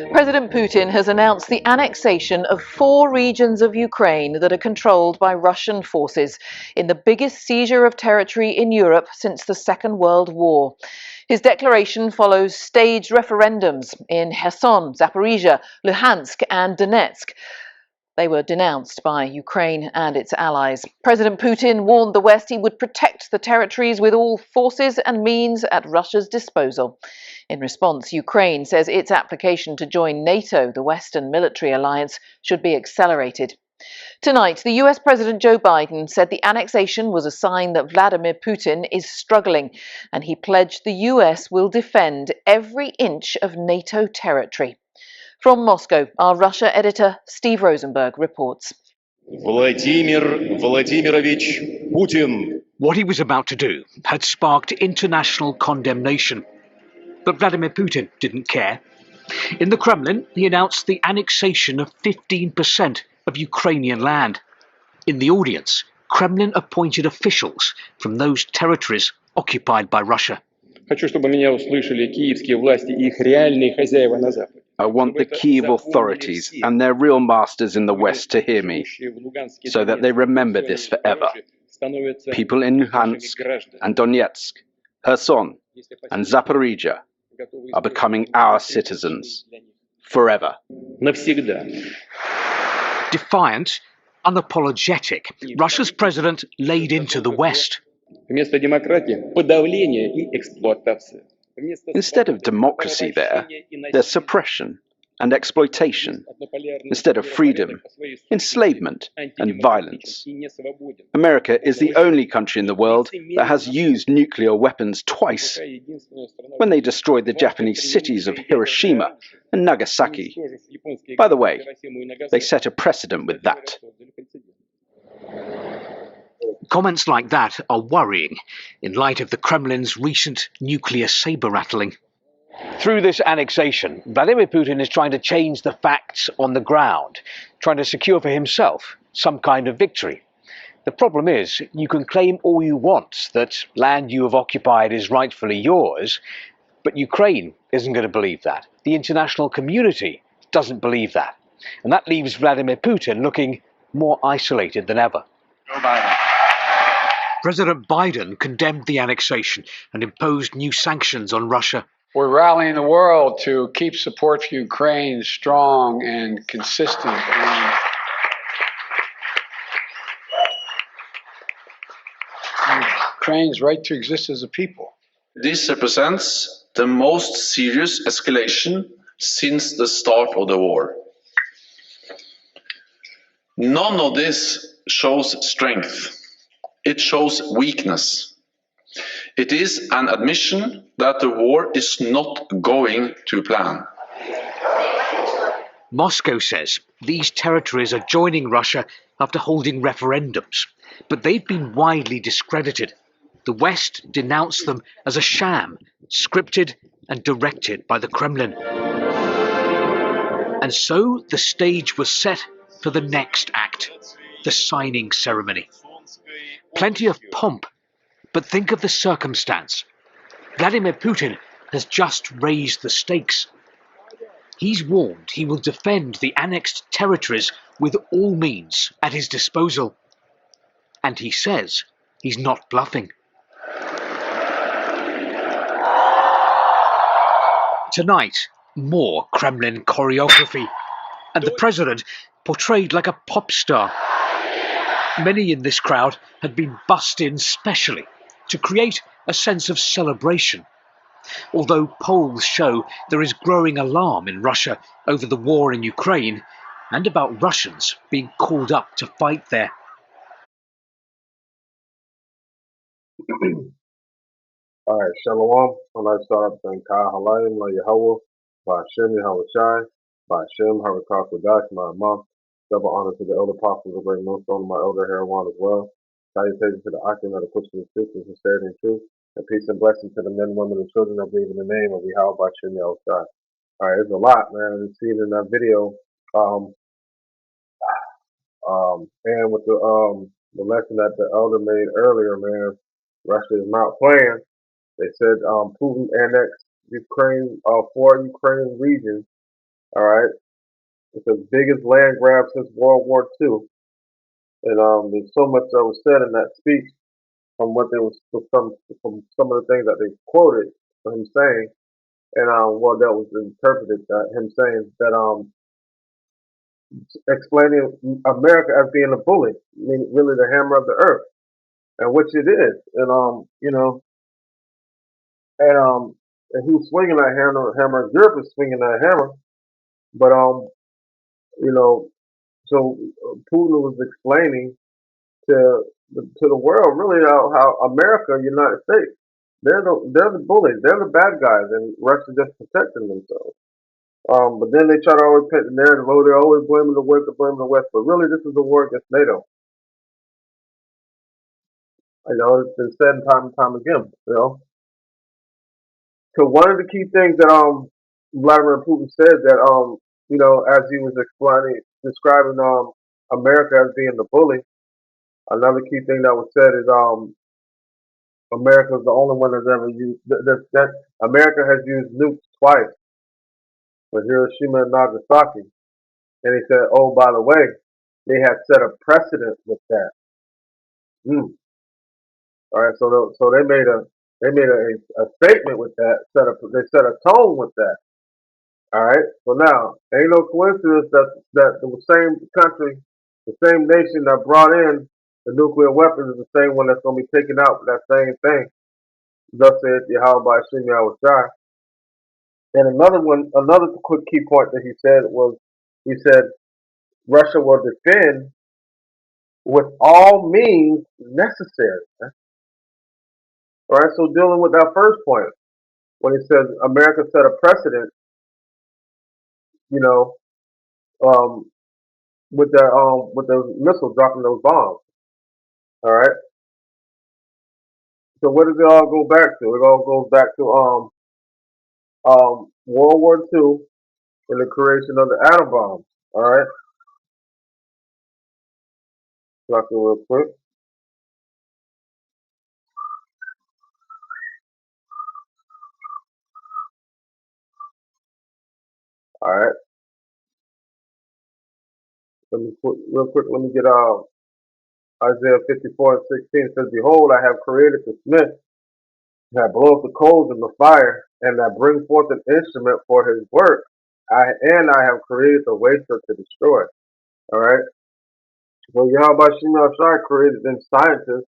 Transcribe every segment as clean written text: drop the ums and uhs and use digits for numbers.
President Putin has announced the annexation of 4 regions of Ukraine that are controlled by Russian forces in the biggest seizure of territory in Europe since the Second World War. His declaration follows staged referendums in Kherson, Zaporizhia, Luhansk and Donetsk. They were denounced by Ukraine and its allies. President Putin warned the West he would protect the territories with all forces and means at Russia's disposal. In response, Ukraine says its application to join NATO, the Western military alliance, should be accelerated. Tonight, the US President Joe Biden said the annexation was a sign that Vladimir Putin is struggling, and he pledged the US will defend every inch of NATO territory. From Moscow, our Russia editor Steve Rosenberg reports. Vladimir Vladimirovich Putin. What he was about to do had sparked international condemnation. But Vladimir Putin didn't care. In the Kremlin, he announced the annexation of 15% of Ukrainian land. In the audience, Kremlin appointed officials from those territories occupied by Russia. Хочу, чтобы меня услышали киевские власти и их реальные хозяева на Западе. I want the Kyiv authorities and their real masters in the West to hear me, so that they remember this forever. People in Luhansk and Donetsk, Kherson and Zaporizhia are becoming our citizens forever. Defiant, unapologetic, Russia's president laid into the West. Вместо демократии подавление и эксплуатация. Instead of democracy there's suppression and exploitation. Instead of freedom, enslavement and violence. America is the only country in the world that has used nuclear weapons twice, when they destroyed the Japanese cities of Hiroshima and Nagasaki. By the way, they set a precedent with that. Comments like that are worrying in light of the Kremlin's recent nuclear saber-rattling. Through this annexation, Vladimir Putin is trying to change the facts on the ground, trying to secure for himself some kind of victory. The problem is, you can claim all you want that land you have occupied is rightfully yours, but Ukraine isn't going to believe that. The international community doesn't believe that. And that leaves Vladimir Putin looking more isolated than ever. President Biden condemned the annexation and imposed new sanctions on Russia. We're rallying the world to keep support for Ukraine strong and consistent. And Ukraine's right to exist as a people. This represents the most serious escalation since the start of the war. None of this shows strength. It shows weakness. It is an admission that the war is not going to plan. Moscow says these territories are joining Russia after holding referendums, but they've been widely discredited. The West denounced them as a sham, scripted and directed by the Kremlin. And so the stage was set for the next act, the signing ceremony. Plenty of pomp, but think of the circumstance. Vladimir Putin has just raised the stakes. He's warned he will defend the annexed territories with all means at his disposal. And he says he's not bluffing. Tonight, more Kremlin choreography, and the president portrayed like a pop star. Many in this crowd had been bussed in specially to create a sense of celebration. Although polls show there is growing alarm in Russia over the war in Ukraine and about Russians being called up to fight there. All right, Shalom. I'd like to start off saying Ka Halayim La Yahweh, Ba'Shem Yahweh Shai, Ba'Shem Harakah Kodash, Ma'amah. Double honor to the elder apostles of Great Millstone, my elder Herawan as well. Salutations to the Akim that are pushing the truth and sincerity and truth. And peace and blessing to the men, women, and children that believe in the name of Yahweh Ba'Shem Yahweh Shai. All right, there's a lot, man. You see it in that video. And with the lesson that the elder made earlier, man, Russia is not playing. They said Putin annexed Ukraine, 4 Ukrainian regions All right, it's the biggest land grab since World War II, and there's so much that was said in that speech from what they was from some of the things that they quoted from him saying, and what that was interpreted him saying that explaining America as being a bully, meaning really the hammer of the earth, and which it is, and and and who's swinging that hammer? Europe is swinging that hammer, but you know, so Putin was explaining to the world really how America, United States, they're the bullies, they're the bad guys, and Russia just protecting themselves. But then they try to always paint the narrative, oh, they're always blaming the West, they're blaming the West. But really, this is a war against NATO. You know, it's been said time and time again. You know, so one of the key things that Vladimir Putin said that as he was describing America as being the bully. Another key thing that was said is America is the only one that's ever used that America has used nukes twice with Hiroshima and Nagasaki. And he said, oh, by the way, they had set a precedent with that. Mm. All right, so they made a statement with that. They set a tone with that. All right. So now, ain't no coincidence that the same country, the same nation that brought in the nuclear weapons is the same one that's going to be taken out for that same thing. Thus said Yahweh Shem Yahweh. And another quick key point that he said Russia will defend with all means necessary. All right. So dealing with that first point, when he says America set a precedent, you know, um, with those missiles dropping those bombs. All right. So what does it all go back to? It all goes back to World War II and the creation of the atom bomb. All right. Talk real quick. All right. Real quick. Let me get Isaiah 54:16. It says, "Behold, I have created the smith that bloweth the coals in the fire, and that bring forth an instrument for his work. I have created the waster to destroy." All right. So Yahweh Shemel Shai created them scientists,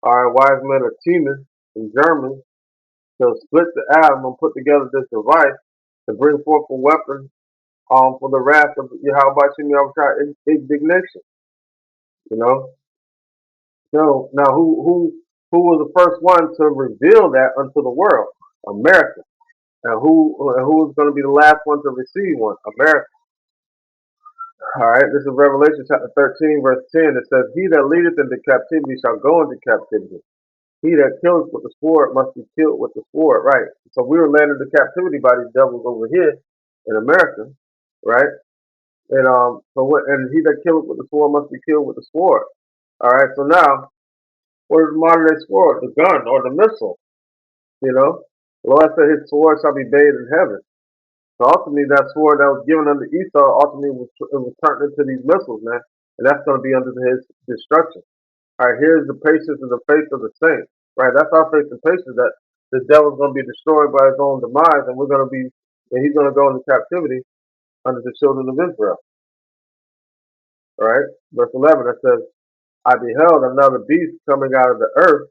our wise men of Timus in Germany, to split the atom and put together this device to bring forth a weapon for the wrath of Yahweh Shemel Shai indignation. You know. So now who was the first one to reveal that unto the world? America. And who is going to be the last one to receive one? America. All right, this is Revelation chapter 13, verse 10. It says, "He that leadeth into captivity shall go into captivity. He that kills with the sword must be killed with the sword." Right. So we were led into captivity by these devils over here in America, right? And and he that killeth with the sword must be killed with the sword. All right. So now, what is the modern day sword? The gun or the missile? You know, the Lord said His sword shall be bathed in heaven. So ultimately, that sword that was given unto Esau ultimately was turned into these missiles, man, and that's going to be under his destruction. All right, here's the patience and the faith of the saints. Right, that's our faith and patience that the devil's going to be destroyed by his own demise, and he's going to go into captivity under the children of Israel. All right, verse 11 it says, "I beheld another beast coming out of the earth,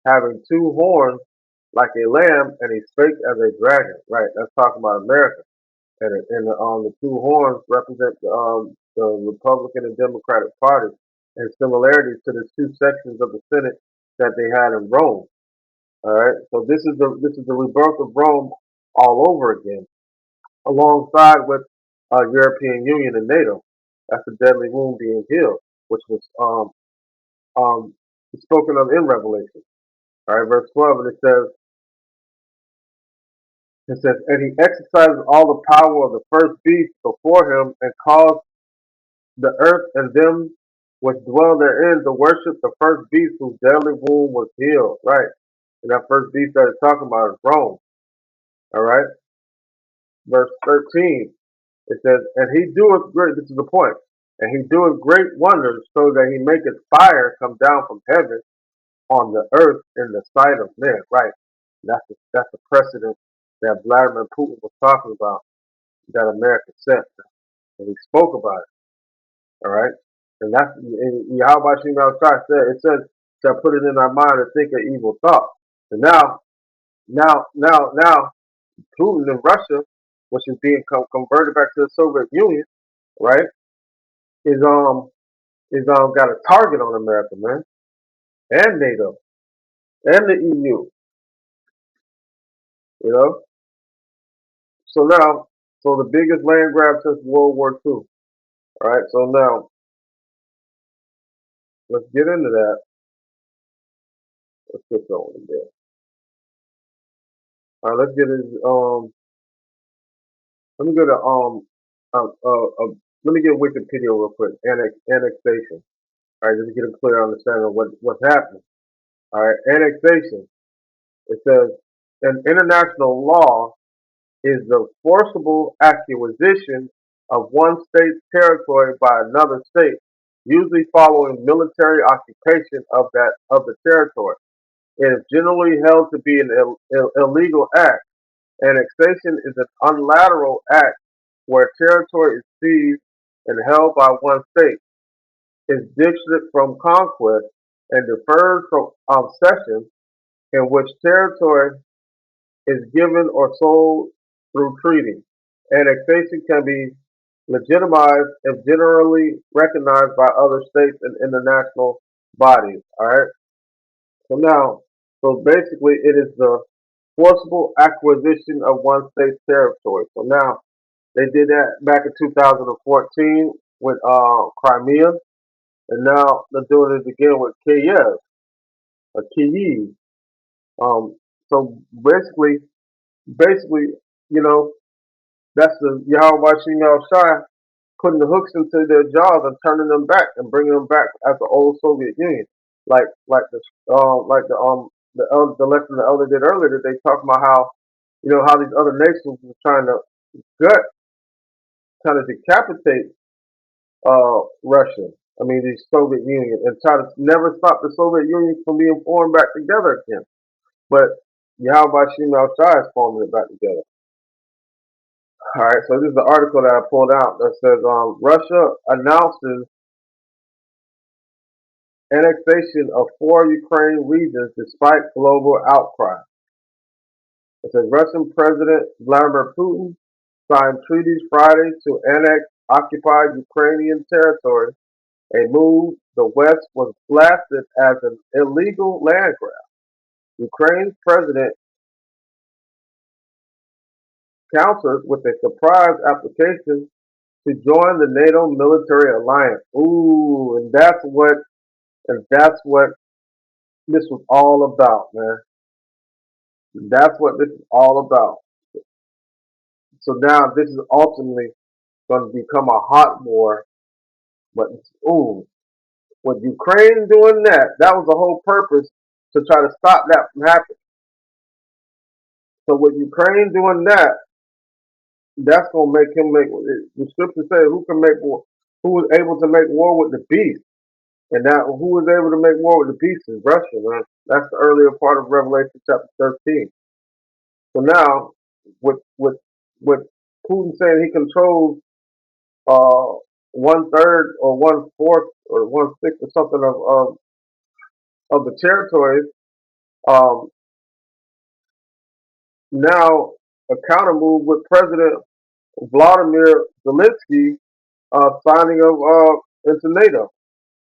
having two horns like a lamb, and he spake as a dragon." Right, that's talking about America. And the two horns represent the Republican and Democratic parties and similarities to the two sections of the Senate that they had in Rome. All right, so this is the rebirth of Rome all over again, alongside with European Union and NATO. That's the deadly wound being healed, which was um, spoken of in Revelation. All right, verse 12, and it says, "And he exercises all the power of the first beast before him, and caused the earth and them which dwell therein to worship the first beast whose deadly wound was healed." Right. And that first beast that it's talking about is Rome. All right. Verse 13. It says, and he doeth great, this is the point, and he doeth great wonders so that he maketh fire come down from heaven on the earth in the sight of men. Right. That's the precedent that Vladimir Putin was talking about that America set. And he spoke about it. All right. And that's, and Yahweh Shem said, it says, shall put it in our mind to think of evil thoughts. And now, Putin in Russia, which is being converted back to the Soviet Union, right, is got a target on America, man, and NATO, and the EU, you know. So now, so the biggest land grab since World War II. All right. So now, let's get into that. Let's get going there. All right. Let's get it. Let me go to let me get Wikipedia real quick. Annexation. All right, just to get a clear understanding of what's happening. All right, annexation. It says an international law is the forcible acquisition of one state's territory by another state, usually following military occupation of the territory. It is generally held to be an illegal act. Annexation is an unilateral act where territory is seized and held by one state, is distinct from conquest and deferred from cession, in which territory is given or sold through treaty. Annexation can be legitimized if generally recognized by other states and international bodies. All right. So now, so basically, it is the forcible acquisition of one state's territory. So now, they did that back in 2014 with Crimea, and now they're doing it again with Kiev, or Kyiv. So basically, you know, that's the Yahweh Shemel Shai putting the hooks into their jaws and turning them back and bringing them back as the old Soviet Union, the lesson the elder did earlier that they talked about how how these other nations were trying to gut, trying to decapitate Russia. I mean, the Soviet Union, and try to never stop the Soviet Union from being formed back together again. But Yahweh Shemel Shai is forming it back together. All right, so this is the article that I pulled out that says Russia announces annexation of 4 Ukraine regions despite global outcry. It says Russian President Vladimir Putin signed treaties Friday to annex occupied Ukrainian territory, a move the West was blasted as an illegal land grab. Ukraine's president countered with a surprise application to join the NATO military alliance. Ooh, and that's what this was all about, man. That's what this is all about. So now this is ultimately going to become a hot war. But ooh, with Ukraine doing that, that was the whole purpose to try to stop that from happening. So with Ukraine doing that, that's going to make him make. The scripture says, "Who can make war? Who was able to make war with the beast?" And now, who was able to make war with the beast is Russia, man. That's the earlier part of Revelation chapter 13. So now, with Putin saying he controls uh, 1/3 or 1/4 or 1/6 or something of the territories, um, now a counter move with President Vladimir Zelensky signing of into NATO.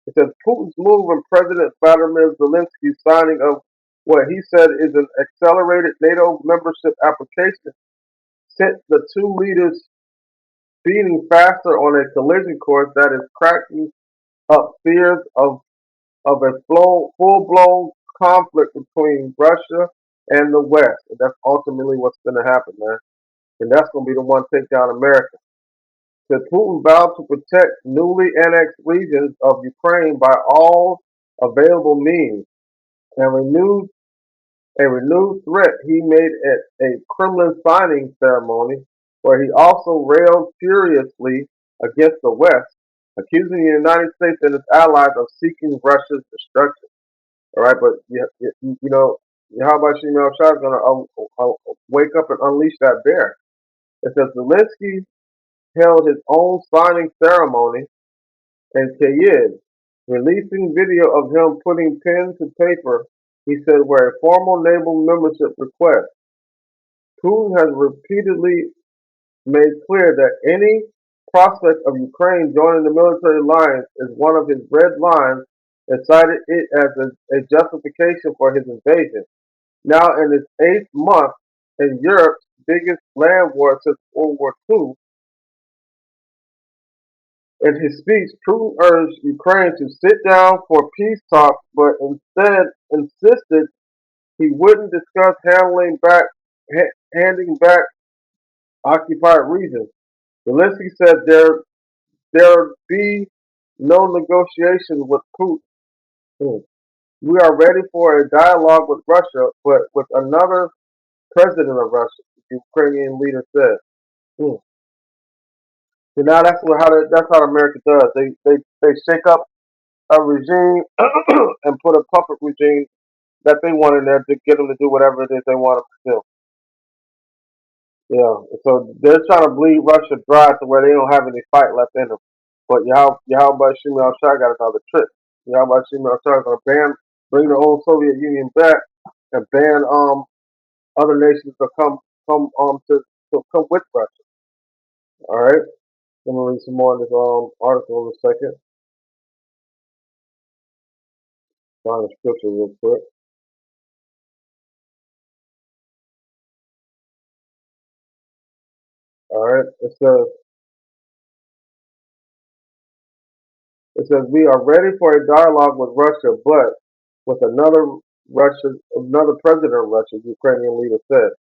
It says Putin's move and President Vladimir Zelensky's signing of what he said is an accelerated NATO membership application sent the two leaders speeding faster on a collision course that is cracking up fears of a full-blown conflict between Russia and the West. And that's ultimately what's going to happen, man. And that's going to be the one take down America. That Putin vowed to protect newly annexed regions of Ukraine by all available means, and a renewed threat he made at a Kremlin signing ceremony where he also railed furiously against the West, accusing the United States and its allies of seeking Russia's destruction. All right, but you know, how about Shimon Shah is going to wake up and unleash that bear? It says Zelensky held his own signing ceremony in Kyiv, releasing video of him putting pen to paper. He said, where a formal naval membership request. Putin has repeatedly made clear that any prospect of Ukraine joining the military alliance is one of his red lines and cited it as a justification for his invasion. Now in its eighth month in Europe's biggest land war since World War II, in his speech, Putin urged Ukraine to sit down for peace talks, but instead insisted he wouldn't discuss handing back occupied regions. Zelensky said there'd be no negotiations with Putin. We are ready for a dialogue with Russia, but with another president of Russia, the Ukrainian leader said. So now that's how America does. They shake up a regime and put a puppet regime that they want in there to get them to do whatever it is they want them to do. Yeah, so they're trying to bleed Russia dry to where they don't have any fight left in them. But Yahweh Shimon Shah got another trick. Yahweh Shimon Shah is going to bring the old Soviet Union back and ban other nations to to come with Russia. All right, let me read some more of this article in a second. Find the scripture real quick. All right, it says we are ready for a dialogue with Russia, but with another president of Russia, the Ukrainian leader said.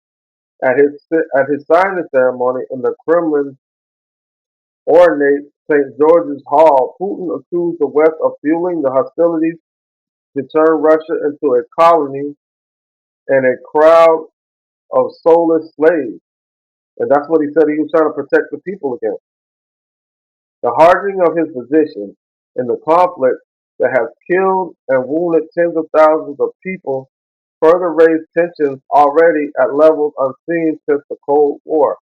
At his signing ceremony in the Kremlin's ornate St. George's Hall, Putin accused the West of fueling the hostilities to turn Russia into a colony and a crowd of soulless slaves. And that's what he said he was trying to protect the people against. The hardening of his position in the conflict that has killed and wounded tens of thousands of people further raised tensions already at levels unseen since the Cold War.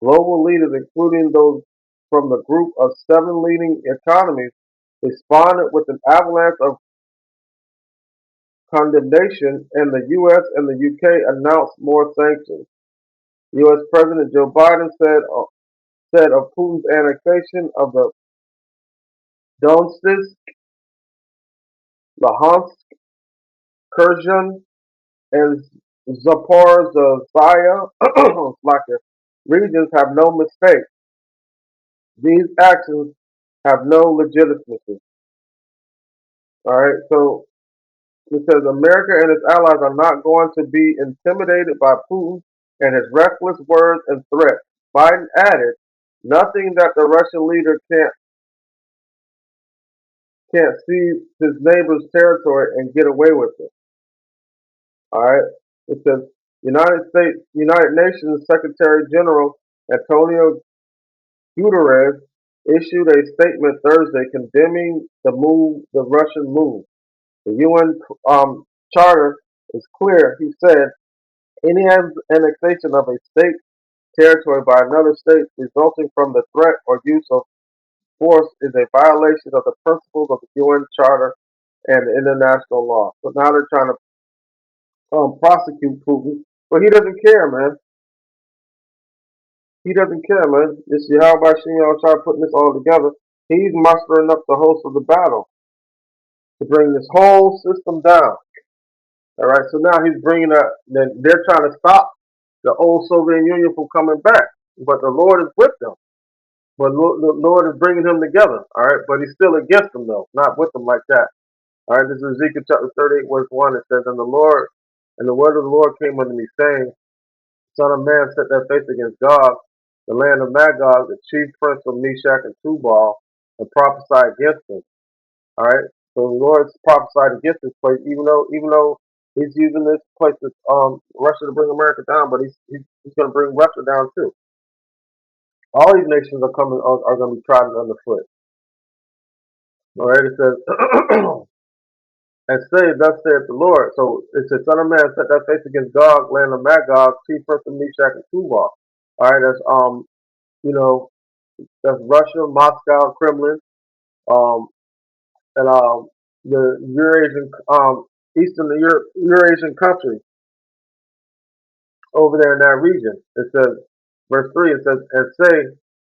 Global leaders, including those from the group of seven leading economies, responded with an avalanche of condemnation, and the U.S. and the U.K. announced more sanctions. U.S. President Joe Biden said of Putin's annexation of the Donetsk, Luhansk, Kherson, and Zaporizhzhia regions have no mistake. These actions have no legitimacy. All right, so it says America and its allies are not going to be intimidated by Putin and his reckless words and threats. Biden added, nothing that the Russian leader can't seize his neighbor's territory and get away with it. All right. It says United Nations Secretary General Antonio Guterres issued a statement Thursday condemning the Russian move. The UN charter is clear. He said any annexation of a state territory by another state resulting from the threat or use of force is a violation of the principles of the UN Charter and international law. So now they're trying to prosecute Putin, but he doesn't care, man. He doesn't care, man. This is how about Shimon putting this all together. He's mustering up the host of the battle to bring this whole system down. All right, so now he's bringing up. They're trying to stop the old Soviet Union from coming back, but the Lord is with them. But the Lord is bringing him together. All right, but he's still against them though, not with them like that. All right, this is Ezekiel chapter 38, verse 1. It says, and the word of the Lord came unto me, saying, Son of man, set thy face against Gog, the land of Magog, the chief prince of Meshach and Tubal, and prophesy against him. All right, so the Lord's prophesied against this place, even though he's using this place to Russia to bring America down, but he's going to bring Russia down too. All these nations are coming are going to be trodden underfoot. All right, it says, and say, thus saith the Lord. So it says, Son of man, set thy face against Gog, land of Magog, chief prince of Meshach and Tubal. All right, that's you know, that's Russia, Moscow, Kremlin, um, and the Eurasian Eastern Eurasian countries over there in that region. It says, verse 3, it says, and say,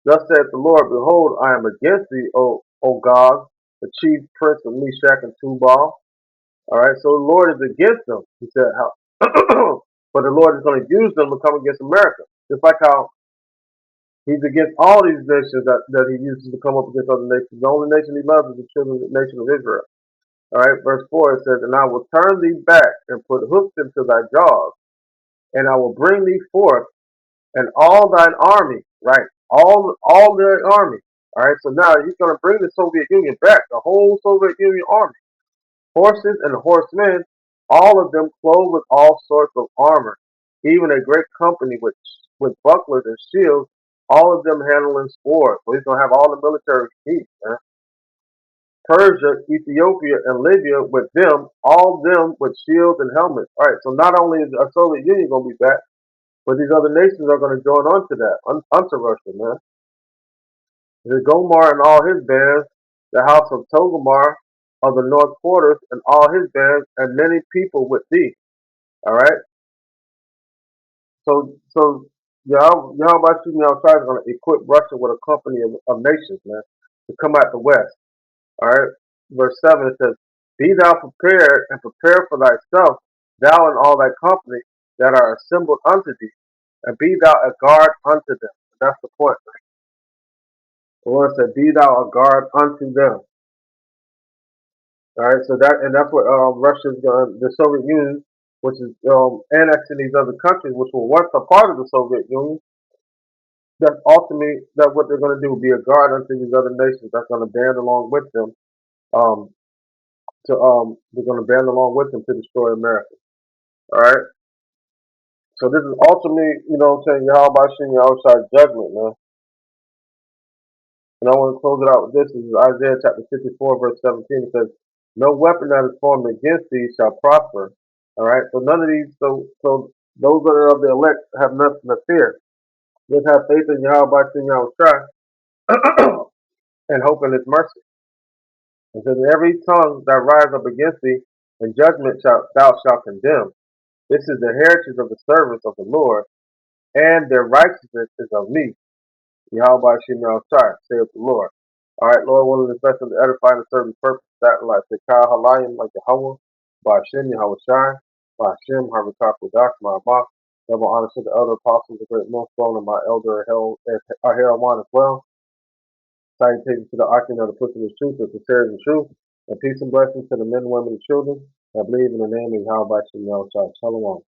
thus saith the Lord, behold, I am against thee, O Gog, the chief prince of Meshach and Tubal. All right, so the Lord is against them. He said, how, but the Lord is going to use them to come against America. Just like how he's against all these nations that he uses to come up against other nations. The only nation he loves is the children of the nation of Israel. All right, verse 4, it says, and I will turn thee back and put hooks into thy jaws, and I will bring thee forth and all thine army, right? All their army. All right, so now he's going to bring the Soviet Union back, the whole Soviet Union army, horses and horsemen, all of them clothed with all sorts of armor, even a great company with bucklers and shields, all of them handling swords. So he's going to have all the military feats, man. Persia, Ethiopia, and Libya with them, all them with shields and helmets. All right, so not only is the Soviet Union going to be back, but these other nations are going to join onto that, onto Russia, man. The Gomar and all his bands, the house of Togomar of the north quarters and all his bands, and many people with thee. All right. So Yahweh Shai is going to equip Russia with a company of nations, man, to come out the west. All right. Verse 7 it says, be thou prepared and prepare for thyself, thou and all thy company that are assembled unto thee, and be thou a guard unto them. That's the point. The Lord said, be thou a guard unto them. All right, so that's what Russia's the Soviet Union, which is annexing these other countries, which were once a part of the Soviet Union. That's ultimately that what they're going to do, be a guard unto these other nations. That's going to band along with them. Um, they're going to band along with them to destroy America. All right. So this is ultimately, what I'm saying, Yahweh Shem Yahushua judgment, man. And I want to close it out with this. This is Isaiah chapter 54, verse 17. It says, no weapon that is formed against thee shall prosper. All right. So none of these, so those that are of the elect have nothing to fear. Just have faith in Yahweh Shem Yahushua and hope in his mercy. It says, every tongue that rise up against thee in judgment thou shalt condemn. This is the heritage of the servants of the Lord, and their righteousness is of me. Yahweh Shem Shai, saith the Lord. All right, Lord, one of the best of the edifying and serving purpose, that like the Kah Halayim, like Yahweh, by Shem Yahweh Shai, by Shem Harvakah Kodash, my Abba, double honor to the elder apostles, the great millstone, and my elder Ahel as well. Salutations to the Akim of the Pussy of Truth, the sincerity and truth, and peace and blessings to the men, women, and children that believe in the name of Yahweh Shem Shai. Shalom.